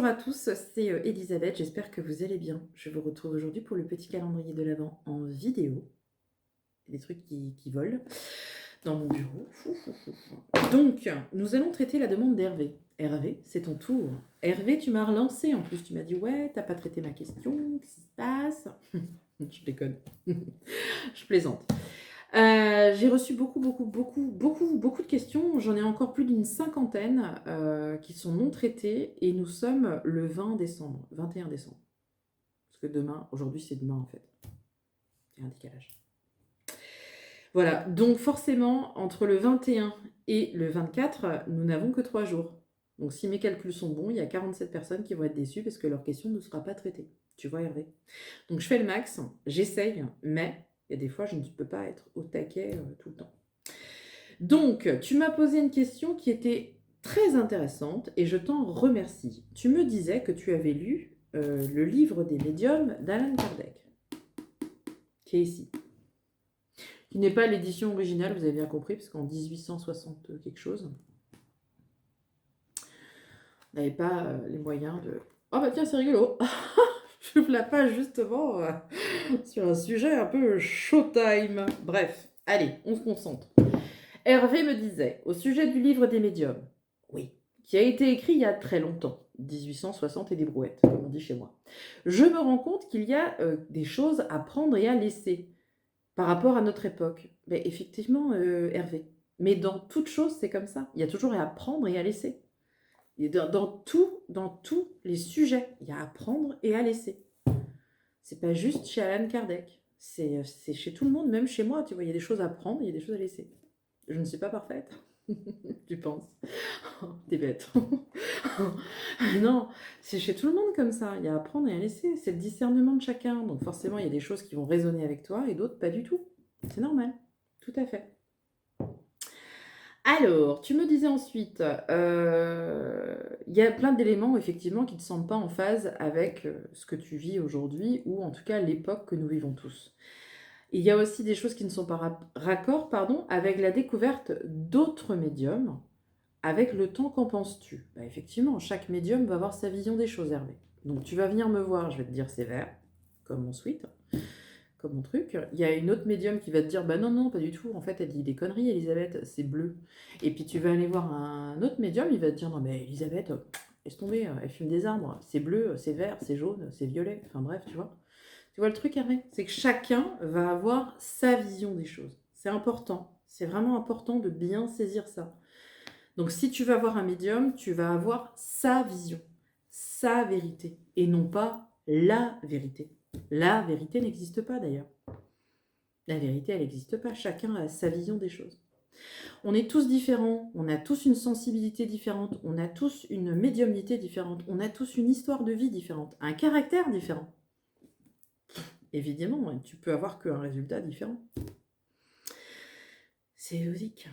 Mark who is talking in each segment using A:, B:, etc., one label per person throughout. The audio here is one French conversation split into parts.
A: Bonjour à tous, c'est Elisabeth, j'espère que vous allez bien. Je vous retrouve aujourd'hui pour le petit calendrier de l'Avent en vidéo. Des trucs qui volent dans mon bureau. Donc, nous allons traiter la demande d'Hervé. Hervé, c'est ton tour. Hervé, tu m'as relancé en plus, tu m'as dit ouais, t'as pas traité ma question, qu'est-ce qui se passe? Je déconne, je plaisante. J'ai reçu beaucoup de questions. J'en ai encore plus d'une cinquantaine qui sont non traitées et nous sommes le 20 décembre, 21 décembre. Parce que demain, aujourd'hui c'est demain en fait. Il y a un décalage. Voilà, donc forcément, entre le 21 et le 24, nous n'avons que 3 jours. Donc si mes calculs sont bons, il y a 47 personnes qui vont être déçues parce que leur question ne sera pas traitée. Tu vois Hervé? Donc je fais le max, j'essaye, mais il y a des fois je ne peux pas être au taquet tout le temps. Donc, tu m'as posé une question qui était très intéressante et je t'en remercie. Tu me disais que tu avais lu le livre des médiums d'Alan Kardec, qui est ici. Qui n'est pas l'édition originale, vous avez bien compris, parce qu'en 1860 quelque chose, on n'avait pas les moyens de... Oh bah tiens, c'est rigolo. J'ouvre la page justement sur un sujet un peu showtime. Bref, allez, on se concentre. Hervé me disait, au sujet du livre des médiums, oui, qui a été écrit il y a très longtemps, 1860 et des brouettes, comme on dit chez moi, je me rends compte qu'il y a des choses à prendre et à laisser par rapport à notre époque. Mais effectivement, Hervé, mais dans toute chose, c'est comme ça. Il y a toujours à prendre et à laisser. Et dans tous les sujets, il y a à prendre et à laisser. C'est pas juste chez Alan Kardec. C'est chez tout le monde, même chez moi, tu vois, il y a des choses à prendre et il y a des choses à laisser. Je ne suis pas parfaite. Tu penses? T'es bête. Non, c'est chez tout le monde comme ça. Il y a à prendre et à laisser. C'est le discernement de chacun. Donc forcément, il y a des choses qui vont résonner avec toi et d'autres pas du tout. C'est normal. Tout à fait. Alors, tu me disais ensuite, il y a plein d'éléments effectivement qui ne semblent pas en phase avec ce que tu vis aujourd'hui ou en tout cas l'époque que nous vivons tous. Il y a aussi des choses qui ne sont pas raccord avec la découverte d'autres médiums. Avec le temps, qu'en penses-tu? Bah, effectivement, chaque médium va avoir sa vision des choses, Hervé. Donc tu vas venir me voir, je vais te dire c'est vert, comme mon sweat, comme mon truc. Il y a une autre médium qui va te dire bah non, non, pas du tout, en fait elle dit des conneries, Elisabeth, c'est bleu. Et puis tu vas aller voir un autre médium, il va te dire non mais Elisabeth, laisse tomber, elle fume des arbres, c'est bleu, c'est vert, c'est jaune, c'est violet, enfin bref, tu vois. Tu vois le truc, Hervé? C'est que chacun va avoir sa vision des choses. C'est important, c'est vraiment important de bien saisir ça. Donc si tu vas voir un médium, tu vas avoir sa vision, sa vérité, et non pas la vérité. La vérité n'existe pas d'ailleurs. La vérité, elle n'existe pas. Chacun a sa vision des choses. On est tous différents, on a tous une sensibilité différente, on a tous une médiumnité différente, on a tous une histoire de vie différente, un caractère différent. Évidemment, tu peux avoir qu'un résultat différent. C'est logique.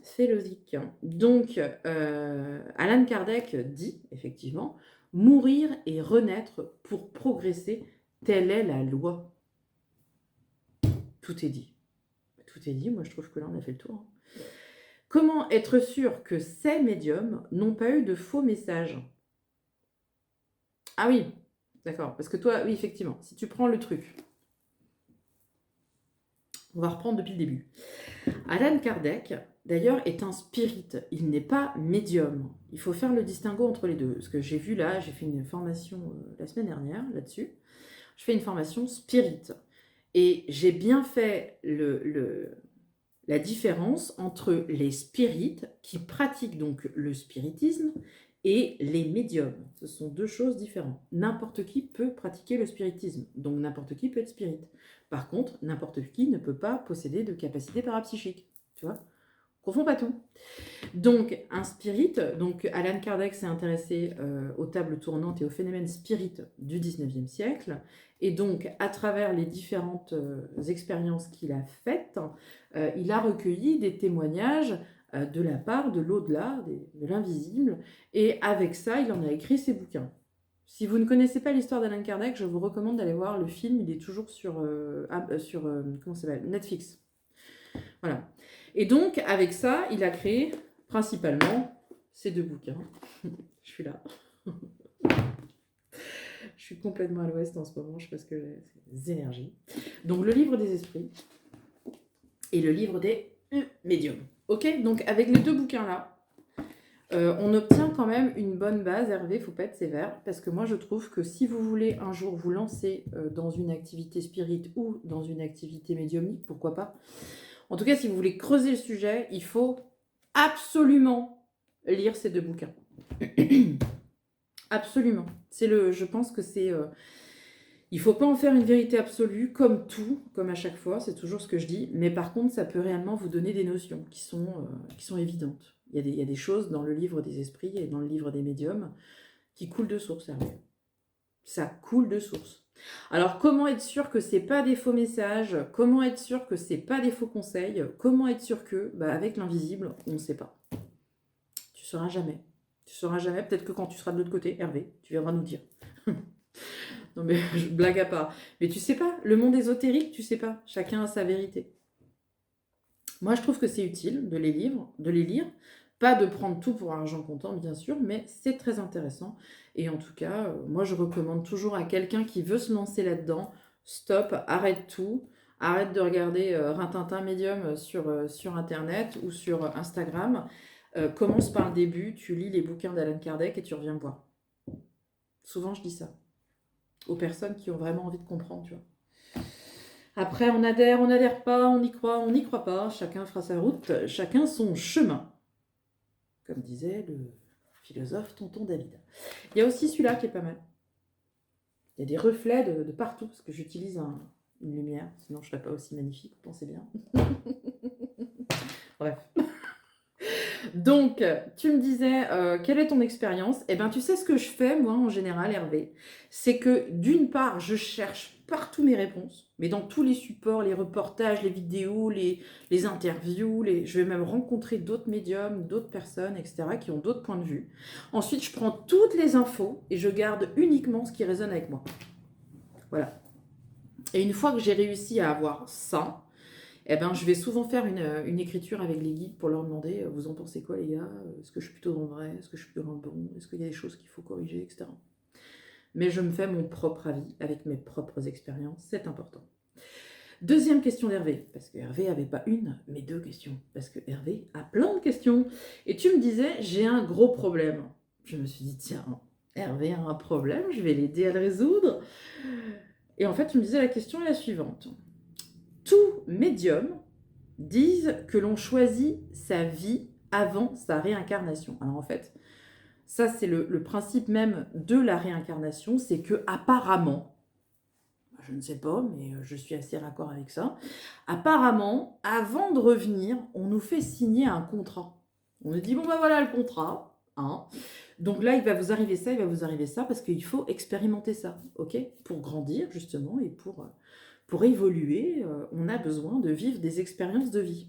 A: C'est logique. Donc, Alan Kardec dit, effectivement, mourir et renaître pour progresser, telle est la loi. Tout est dit. Tout est dit, moi je trouve que là on a fait le tour. Comment être sûr que ces médiums n'ont pas eu de faux messages? Ah oui, d'accord, parce que toi, oui, effectivement, si tu prends le truc, on va reprendre depuis le début. Alan Kardec, d'ailleurs, est un spirit. Il n'est pas médium. Il faut faire le distinguo entre les deux. Ce que j'ai vu là, j'ai fait une formation la semaine dernière là-dessus. Je fais une formation spirit. Et j'ai bien fait la différence entre les spirites qui pratiquent donc le spiritisme et les médiums. Ce sont deux choses différentes. N'importe qui peut pratiquer le spiritisme, donc n'importe qui peut être spirit. Par contre, n'importe qui ne peut pas posséder de capacité parapsychique. Tu vois? Confond pas tout. Donc, un spirit, donc Alan Kardec s'est intéressé aux tables tournantes et aux phénomènes spirit du 19e siècle. Et donc, à travers les différentes expériences qu'il a faites, il a recueilli des témoignages de la part de l'au-delà, de l'invisible. Et avec ça, il en a écrit ses bouquins. Si vous ne connaissez pas l'histoire d'Alan Kardec, je vous recommande d'aller voir le film. Il est toujours sur, comment ça s'appelle, Netflix. Voilà. Et donc, avec ça, il a créé principalement ces deux bouquins. Je suis là. suis complètement à l'ouest en ce moment, je sais pas ce que j'ai, c'est des énergies. Donc le livre des esprits et le livre des médiums. Ok, donc avec les deux bouquins là, on obtient quand même une bonne base. Hervé, faut pas être sévère, parce que moi je trouve que si vous voulez un jour vous lancer dans une activité spirit ou dans une activité médiumnique, pourquoi pas. En tout cas, si vous voulez creuser le sujet, il faut absolument lire ces deux bouquins. Absolument. Je pense que c'est... il ne faut pas en faire une vérité absolue, comme tout, comme à chaque fois, c'est toujours ce que je dis, mais par contre, ça peut réellement vous donner des notions qui sont évidentes. Il y a des choses dans le livre des esprits et dans le livre des médiums qui coulent de source, Hervé. Ça coule de source. Alors, comment être sûr que c'est pas des faux messages? Comment être sûr que c'est pas des faux conseils? Comment être sûr que, avec l'invisible, on ne sait pas. Tu sauras jamais. Tu sauras jamais. Peut-être que quand tu seras de l'autre côté, Hervé, tu viendras nous dire. Non mais je blague à part. Mais tu sais pas, le monde ésotérique, tu sais pas. Chacun a sa vérité. Moi, je trouve que c'est utile de les lire. Pas de prendre tout pour argent comptant, bien sûr, mais c'est très intéressant. Et en tout cas, moi, je recommande toujours à quelqu'un qui veut se lancer là-dedans, stop, arrête tout. Arrête de regarder Rintintin Médium sur Internet ou sur Instagram. Commence par le début, tu lis les bouquins d'Alan Kardec et tu reviens me voir. Souvent, je dis ça aux personnes qui ont vraiment envie de comprendre, tu vois. Après, on n'adhère pas, on n'y croit pas, chacun fera sa route, chacun son chemin. Comme disait le philosophe Tonton David. Il y a aussi celui-là qui est pas mal. Il y a des reflets de partout, parce que j'utilise une lumière, sinon je ne serais pas aussi magnifique, vous pensez bien. Bref. Donc, tu me disais, quelle est ton expérience? Eh bien, tu sais ce que je fais, moi, en général, Hervé, c'est que, d'une part, je cherche partout mes réponses, mais dans tous les supports, les reportages, les vidéos, les interviews, je vais même rencontrer d'autres médiums, d'autres personnes, etc., qui ont d'autres points de vue. Ensuite, je prends toutes les infos et je garde uniquement ce qui résonne avec moi. Voilà. Et une fois que j'ai réussi à avoir ça, eh ben, je vais souvent faire une écriture avec les guides pour leur demander vous en pensez quoi, les gars? Est-ce que je suis plutôt dans le vrai? Est-ce que je suis plutôt dans le bon? Est-ce qu'il y a des choses qu'il faut corriger, etc. Mais je me fais mon propre avis avec mes propres expériences, c'est important. Deuxième question d'Hervé, parce que Hervé n'avait pas une, mais deux questions. Parce que Hervé a plein de questions. Et tu me disais, j'ai un gros problème. Je me suis dit, tiens, Hervé a un problème, je vais l'aider à le résoudre. Et en fait, tu me disais, la question est la suivante. Tout médium disent que l'on choisit sa vie avant sa réincarnation. Alors en fait, ça c'est le principe même de la réincarnation, c'est que apparemment, je ne sais pas, mais je suis assez raccord avec ça, apparemment, avant de revenir, on nous fait signer un contrat. On nous dit, bon ben voilà le contrat, hein. Donc là, il va vous arriver ça, il va vous arriver ça, parce qu'il faut expérimenter ça, ok? Pour grandir, justement, et pour évoluer, on a besoin de vivre des expériences de vie.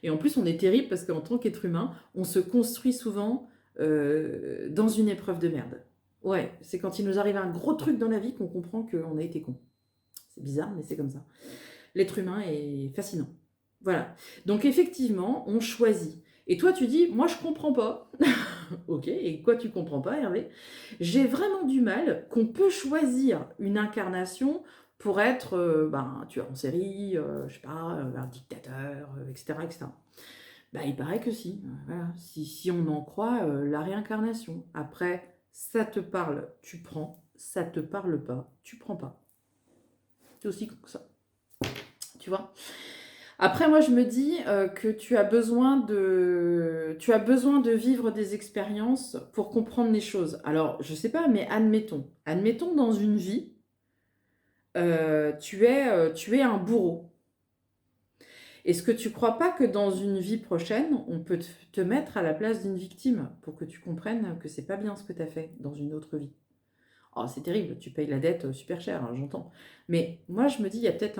A: Et en plus, on est terrible parce qu'en tant qu'être humain, on se construit souvent dans une épreuve de merde. Ouais, c'est quand il nous arrive un gros truc dans la vie qu'on comprend qu'on a été con. C'est bizarre, mais c'est comme ça. L'être humain est fascinant. Voilà. Donc effectivement, on choisit. Et toi, tu dis, moi, je comprends pas. Ok, et quoi tu comprends pas, Hervé? J'ai vraiment du mal qu'on peut choisir une incarnation pour être, tueur en série, je sais pas, un dictateur, etc., etc. Il paraît que si. Voilà. Si on en croit la réincarnation. Après, ça te parle, tu prends. Ça te parle pas, tu prends pas. C'est aussi comme ça. Tu vois? Après, moi, je me dis que tu as besoin de vivre des expériences pour comprendre les choses. Alors, je sais pas, mais admettons dans une vie, tu es un bourreau. Est-ce que tu crois pas que dans une vie prochaine, on peut te mettre à la place d'une victime pour que tu comprennes que c'est pas bien ce que tu as fait dans une autre vie? Oh, c'est terrible, tu payes la dette super cher, hein, j'entends. Mais moi, je me dis, il y a peut-être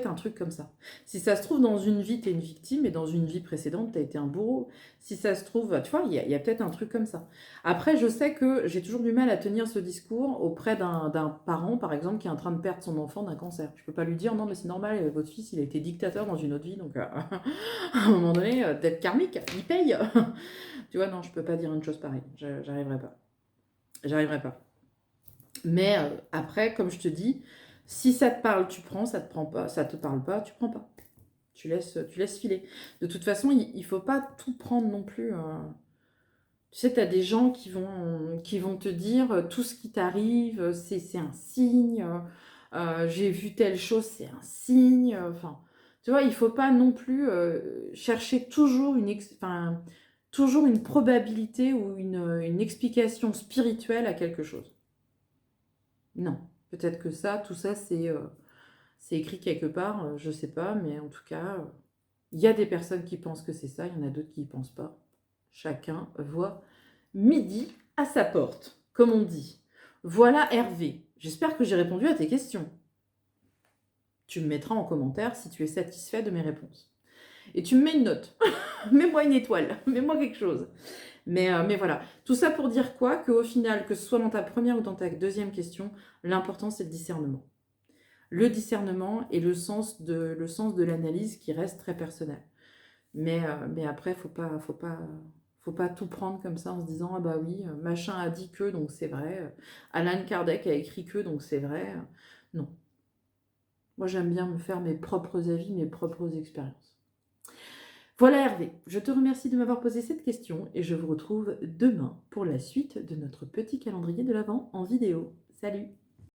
A: un truc comme ça. Si ça se trouve, dans une vie, tu es une victime, et dans une vie précédente, tu as été un bourreau. Si ça se trouve, tu vois, il y a peut-être un truc comme ça. Après, je sais que j'ai toujours du mal à tenir ce discours auprès d'un parent, par exemple, qui est en train de perdre son enfant d'un cancer. Je peux pas lui dire, non, mais c'est normal, votre fils, il a été dictateur dans une autre vie, donc à un moment donné, dette karmique, il paye. Tu vois, non, je peux pas dire une chose pareille. J'arriverai pas. J'arriverai pas. Mais après, comme je te dis, si ça te parle, tu prends, ça te prend pas, ça te parle pas, tu prends pas. Tu laisses filer. De toute façon, il ne faut pas tout prendre non plus. Tu sais, tu as des gens qui vont te dire tout ce qui t'arrive, c'est un signe. J'ai vu telle chose, c'est un signe. Enfin, tu vois, il faut pas non plus chercher toujours enfin, toujours une probabilité ou une explication spirituelle à quelque chose. Non. Peut-être que tout ça, c'est écrit quelque part, je sais pas, mais en tout cas, il y a des personnes qui pensent que c'est ça, il y en a d'autres qui y pensent pas. Chacun voit midi à sa porte, comme on dit. Voilà Hervé. J'espère que j'ai répondu à tes questions. Tu me mettras en commentaire si tu es satisfait de mes réponses. Et tu me mets une note. Mets-moi une étoile. Mets-moi quelque chose. Mais voilà. Tout ça pour dire quoi? Qu'au final, que ce soit dans ta première ou dans ta deuxième question, l'important c'est le discernement. Le discernement et le sens de l'analyse qui reste très personnel. Mais après, faut pas tout prendre comme ça en se disant ah bah oui, machin a dit que donc c'est vrai, Alan Kardec a écrit que donc c'est vrai. Non. Moi j'aime bien me faire mes propres avis, mes propres expériences. Voilà Hervé, je te remercie de m'avoir posé cette question et je vous retrouve demain pour la suite de notre petit calendrier de l'Avent en vidéo. Salut!